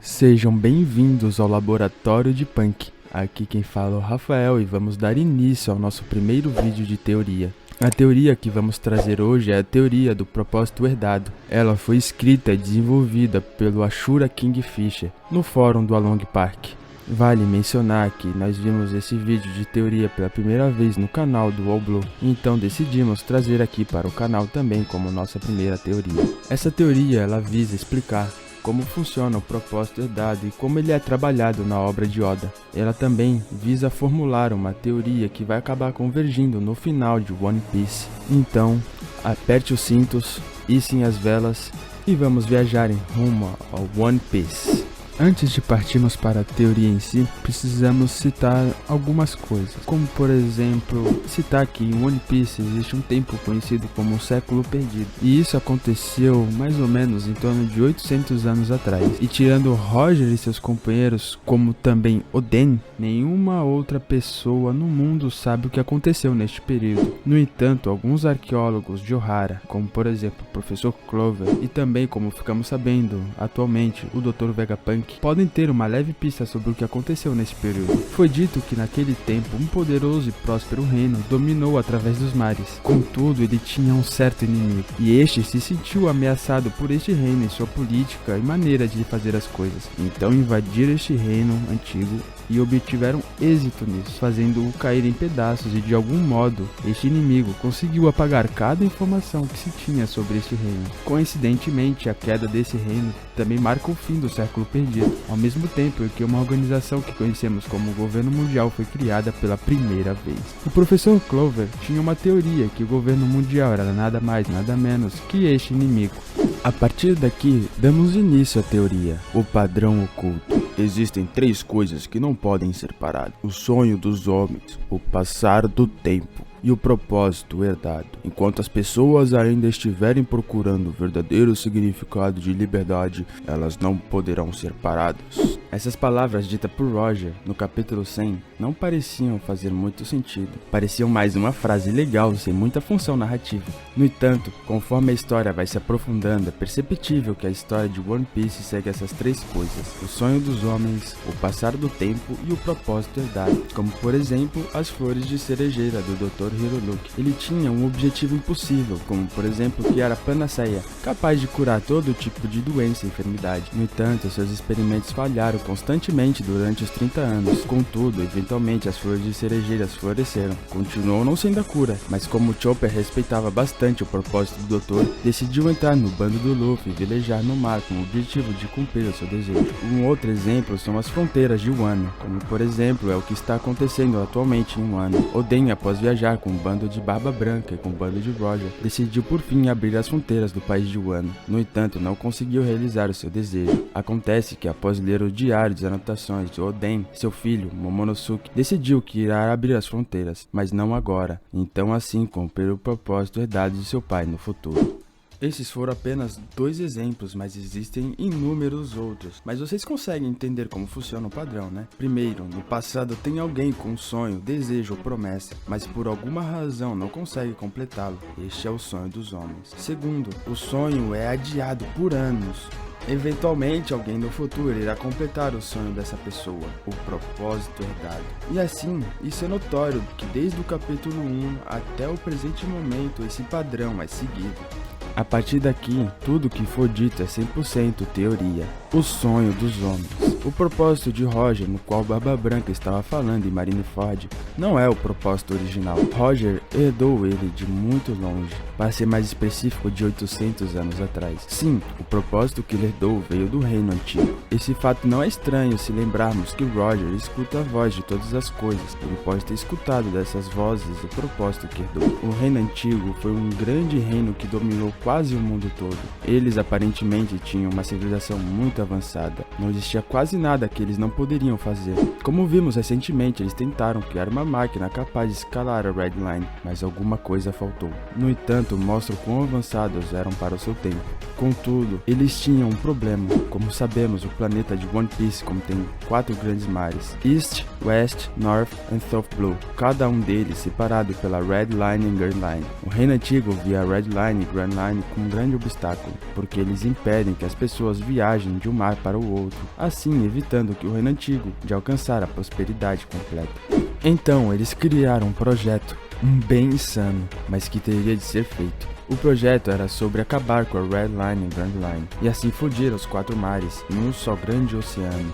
Sejam bem-vindos ao Laboratório de Punk. Aqui quem fala é o Rafael e vamos dar início ao nosso primeiro vídeo de teoria. A teoria que vamos trazer hoje é a teoria do propósito herdado. Ela foi escrita e desenvolvida pelo Ashura Kingfisher no fórum do Along Park. Vale mencionar que nós vimos esse vídeo de teoria pela primeira vez no canal do All Blue, então decidimos trazer aqui para o canal também como nossa primeira teoria. Essa teoria ela visa explicar como funciona o propósito herdado e como ele é trabalhado na obra de Oda. Ela também visa formular uma teoria que vai acabar convergindo no final de One Piece. Então, aperte os cintos, issem as velas e vamos viajar em rumo ao One Piece. Antes de partirmos para a teoria em si, precisamos citar algumas coisas, como por exemplo, citar que em One Piece existe um tempo conhecido como o Século Perdido, e isso aconteceu mais ou menos em torno de 800 anos atrás, e tirando Roger e seus companheiros, como também Oden, nenhuma outra pessoa no mundo sabe o que aconteceu neste período. No entanto, alguns arqueólogos de Ohara, como por exemplo o Professor Clover, e também como ficamos sabendo atualmente o Dr. Vegapunk, podem ter uma leve pista sobre o que aconteceu nesse período. Foi dito que naquele tempo um poderoso e próspero reino dominou através dos mares. Contudo, ele tinha um certo inimigo, e este se sentiu ameaçado por este reino e sua política e maneira de fazer as coisas. Então invadiram este reino antigo e obtiveram êxito nisso, fazendo-o cair em pedaços, e de algum modo este inimigo conseguiu apagar cada informação que se tinha sobre este reino. Coincidentemente, a queda desse reino também marca o fim do século perdido, ao mesmo tempo que uma organização que conhecemos como o Governo Mundial foi criada pela primeira vez. O Professor Clover tinha uma teoria que o Governo Mundial era nada mais, nada menos que este inimigo. A partir daqui, damos início à teoria, o padrão oculto. Existem três coisas que não podem ser paradas: o sonho dos homens, o passar do tempo e o propósito herdado. Enquanto as pessoas ainda estiverem procurando o verdadeiro significado de liberdade, elas não poderão ser paradas. Essas palavras ditas por Roger no capítulo 100 não pareciam fazer muito sentido. Pareciam mais uma frase legal sem muita função narrativa. No entanto, conforme a história vai se aprofundando, é perceptível que a história de One Piece segue essas três coisas: o sonho dos homens, o passar do tempo e o propósito herdado. Como por exemplo, as flores de cerejeira do Dr. Hiroluki. Ele tinha um objetivo impossível, como por exemplo criar a panaceia, capaz de curar todo tipo de doença e enfermidade. No entanto, seus experimentos falharam constantemente durante os 30 anos. Contudo, eventualmente as flores de cerejeiras floresceram. Continuou não sendo a cura, mas como Chopper respeitava bastante o propósito do doutor, decidiu entrar no bando do Luffy e velejar no mar com o objetivo de cumprir o seu desejo. Um outro exemplo são as fronteiras de Wano, como por exemplo é o que está acontecendo atualmente em Wano. Oden, após viajar com um bando de Barba Branca e com um bando de Roger, decidiu por fim abrir as fronteiras do país de Wano. No entanto, não conseguiu realizar o seu desejo. Acontece que após ler o diário de anotações de Oden, seu filho, Momonosuke, decidiu que irá abrir as fronteiras, mas não agora. Então assim cumprir o propósito herdado de seu pai no futuro. Esses foram apenas dois exemplos, mas existem inúmeros outros. Mas vocês conseguem entender como funciona o padrão, né? Primeiro, no passado tem alguém com um sonho, desejo ou promessa, mas por alguma razão não consegue completá-lo. Este é o sonho dos homens. Segundo, o sonho é adiado por anos. Eventualmente, alguém no futuro irá completar o sonho dessa pessoa, o propósito herdado. E assim, isso é notório que desde o capítulo 1 até o presente momento esse padrão é seguido. A partir daqui, tudo que for dito é 100% teoria. O sonho dos homens. O propósito de Roger, no qual Barba Branca estava falando em Marineford, não é o propósito original. Roger herdou ele de muito longe, para ser mais específico, de 800 anos atrás. Sim, o propósito que ele herdou veio do reino antigo. Esse fato não é estranho se lembrarmos que Roger escuta a voz de todas as coisas. Ele pode ter escutado dessas vozes o propósito que herdou. O reino antigo foi um grande reino que dominou quase o mundo todo. Eles aparentemente tinham uma civilização muito avançada. Não existia quase nada que eles não poderiam fazer. Como vimos recentemente, eles tentaram criar uma máquina capaz de escalar a Red Line, mas alguma coisa faltou. No entanto, mostra o quão avançados eram para o seu tempo. Contudo, eles tinham um problema. Como sabemos, o planeta de One Piece contém 4 grandes mares: East, West, North e South Blue, cada um deles separado pela Red Line e Grand Line. O Reino Antigo via a Red Line e Grand Line como um grande obstáculo, porque eles impedem que as pessoas viajem de um mar para o outro, assim evitando que o Reino Antigo de alcançar a prosperidade completa. Então, eles criaram um projeto, bem insano, mas que teria de ser feito. O projeto era sobre acabar com a Red Line e Grand Line, e assim fugir aos 4 mares, num só grande oceano.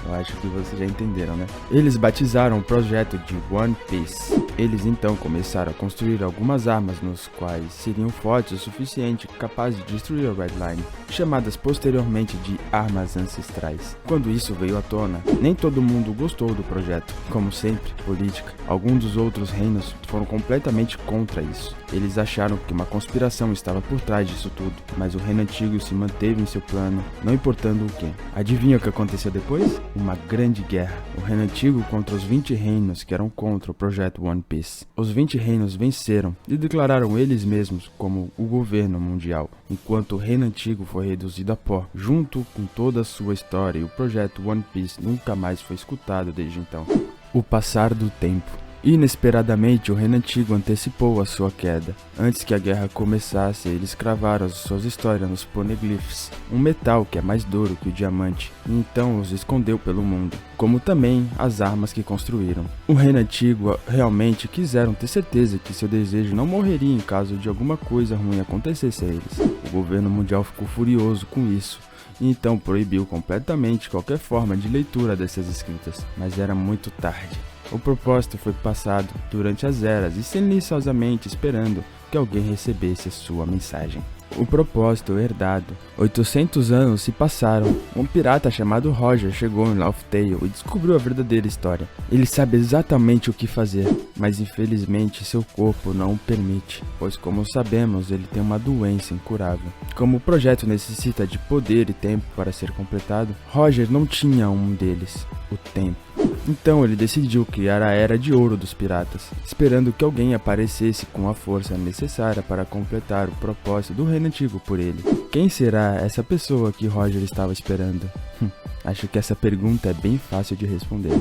Eu acho que vocês já entenderam, né? Eles batizaram o projeto de One Piece. Eles então começaram a construir algumas armas nos quais seriam fortes o suficiente capazes de destruir a Red Line, chamadas posteriormente de armas ancestrais. Quando isso veio à tona, nem todo mundo gostou do projeto. Como sempre, política. Alguns dos outros reinos foram completamente contra isso. Eles acharam que uma conspiração estava por trás disso tudo, mas o Reino Antigo se manteve em seu plano, não importando o que. Adivinha o que aconteceu depois? Uma grande guerra. O Reino Antigo contra os 20 reinos que eram contra o projeto One Piece. Os 20 reinos venceram e declararam eles mesmos como o governo mundial, enquanto o Reino Antigo foi reduzido a pó, junto com toda a sua história, e o projeto One Piece nunca mais foi escutado desde então. O passar do tempo. Inesperadamente, o Reino Antigo antecipou a sua queda. Antes que a guerra começasse, eles cravaram suas histórias nos poneglyphs, um metal que é mais duro que o diamante, e então os escondeu pelo mundo, como também as armas que construíram. O Reino Antigo realmente quiseram ter certeza que seu desejo não morreria em caso de alguma coisa ruim acontecesse a eles. O governo mundial ficou furioso com isso, e então proibiu completamente qualquer forma de leitura dessas escritas, mas era muito tarde. O propósito foi passado durante as eras e silenciosamente esperando que alguém recebesse a sua mensagem. O propósito herdado. 800 anos se passaram. Um pirata chamado Roger chegou em Laugh Tale e descobriu a verdadeira história. Ele sabe exatamente o que fazer, mas infelizmente seu corpo não o permite, pois como sabemos, ele tem uma doença incurável. Como o projeto necessita de poder e tempo para ser completado, Roger não tinha um deles, o tempo. Então ele decidiu criar a Era de Ouro dos Piratas, esperando que alguém aparecesse com a força necessária para completar o propósito do Reino Antigo por ele. Quem será essa pessoa que Roger estava esperando? Acho que essa pergunta é bem fácil de responder.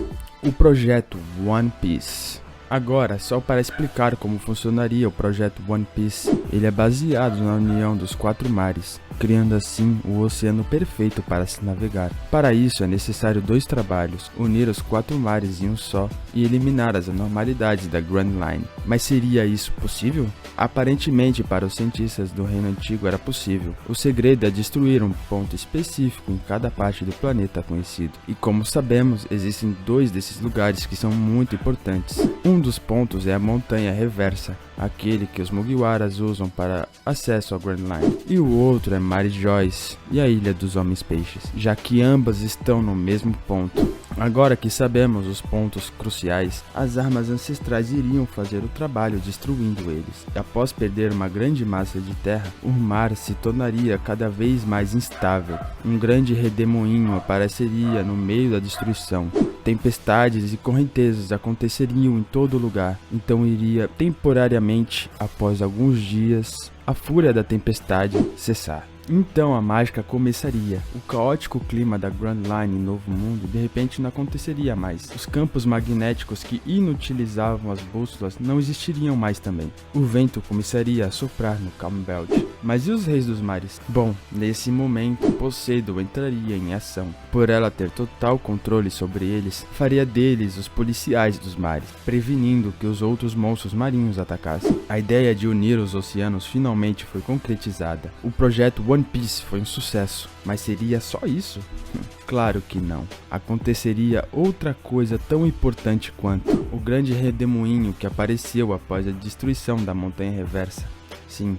O projeto One Piece. Agora, só para explicar como funcionaria o projeto One Piece, ele é baseado na união dos 4 mares, criando assim o oceano perfeito para se navegar. Para isso é necessário 2 trabalhos: unir os 4 mares em um só e eliminar as anormalidades da Grand Line. Mas seria isso possível? Aparentemente, para os cientistas do Reino Antigo era possível. O segredo é destruir um ponto específico em cada parte do planeta conhecido. E como sabemos, existem 2 desses lugares que são muito importantes. Um dos pontos é a Montanha Reversa, aquele que os Mugiwaras usam para acesso à Grand Line. E o outro é Mary Joyce e a Ilha dos Homens Peixes, já que ambas estão no mesmo ponto. Agora que sabemos os pontos cruciais, as armas ancestrais iriam fazer o trabalho destruindo eles. E após perder uma grande massa de terra, o mar se tornaria cada vez mais instável. Um grande redemoinho apareceria no meio da destruição. Tempestades e correntezas aconteceriam em todo lugar, então iria temporariamente, após alguns dias, a fúria da tempestade cessar. Então a mágica começaria. O caótico clima da Grand Line em Novo Mundo de repente não aconteceria mais. Os campos magnéticos que inutilizavam as bússolas não existiriam mais também. O vento começaria a soprar no Calm Belt. Mas e os reis dos mares? Bom, nesse momento Poseidon entraria em ação. Por ela ter total controle sobre eles, faria deles os policiais dos mares, prevenindo que os outros monstros marinhos atacassem. A ideia de unir os oceanos finalmente foi concretizada. O projeto One Piece foi um sucesso, mas seria só isso? Claro que não. Aconteceria outra coisa tão importante quanto o grande redemoinho que apareceu após a destruição da Montanha Reversa. Sim,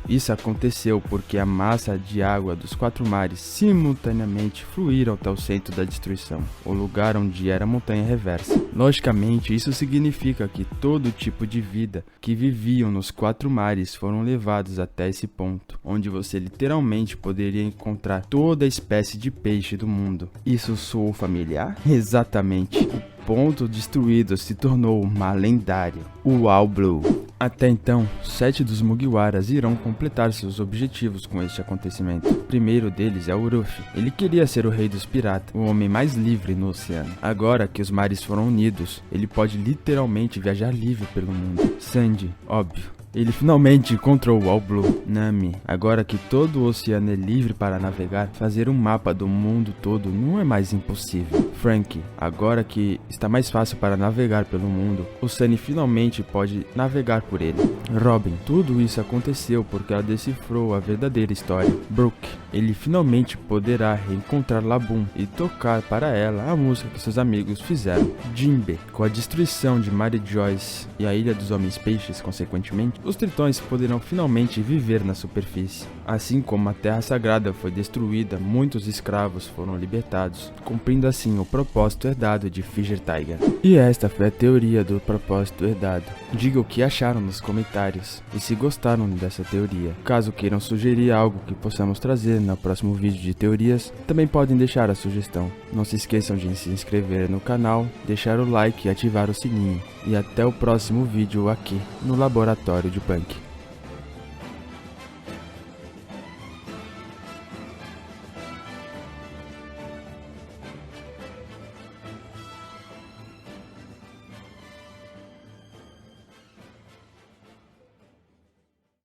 isso aconteceu porque a massa de água dos 4 mares simultaneamente fluíram até o centro da destruição, o lugar onde era a Montanha Reversa. Logicamente, isso significa que todo tipo de vida que viviam nos 4 mares foram levados até esse ponto, onde você literalmente poderia encontrar toda a espécie de peixe do mundo. Isso soou familiar? Exatamente. O ponto destruído se tornou uma lendária, o All Blue. Até então, 7 dos Mugiwaras irão completar seus objetivos com este acontecimento. O primeiro deles é o Ruffy. Ele queria ser o rei dos piratas, o homem mais livre no oceano. Agora que os mares foram unidos, ele pode literalmente viajar livre pelo mundo. Sandy, óbvio. Ele finalmente encontrou o All Blue. Nami, agora que todo o oceano é livre para navegar, fazer um mapa do mundo todo não é mais impossível. Franky, agora que está mais fácil para navegar pelo mundo, o Sunny finalmente pode navegar por ele. Robin, tudo isso aconteceu porque ela decifrou a verdadeira história. Brook, ele finalmente poderá reencontrar Laboon e tocar para ela a música que seus amigos fizeram. Jinbe, com a destruição de Mary Joyce e a Ilha dos Homens Peixes, consequentemente, os tritões poderão finalmente viver na superfície. Assim como a Terra Sagrada foi destruída, muitos escravos foram libertados, cumprindo assim o propósito herdado de Fissure Tiger. E esta foi a teoria do propósito herdado. Diga o que acharam nos comentários e se gostaram dessa teoria. Caso queiram sugerir algo que possamos trazer no próximo vídeo de teorias, também podem deixar a sugestão. Não se esqueçam de se inscrever no canal, deixar o like e ativar o sininho. E até o próximo vídeo aqui no Laboratório de Punk.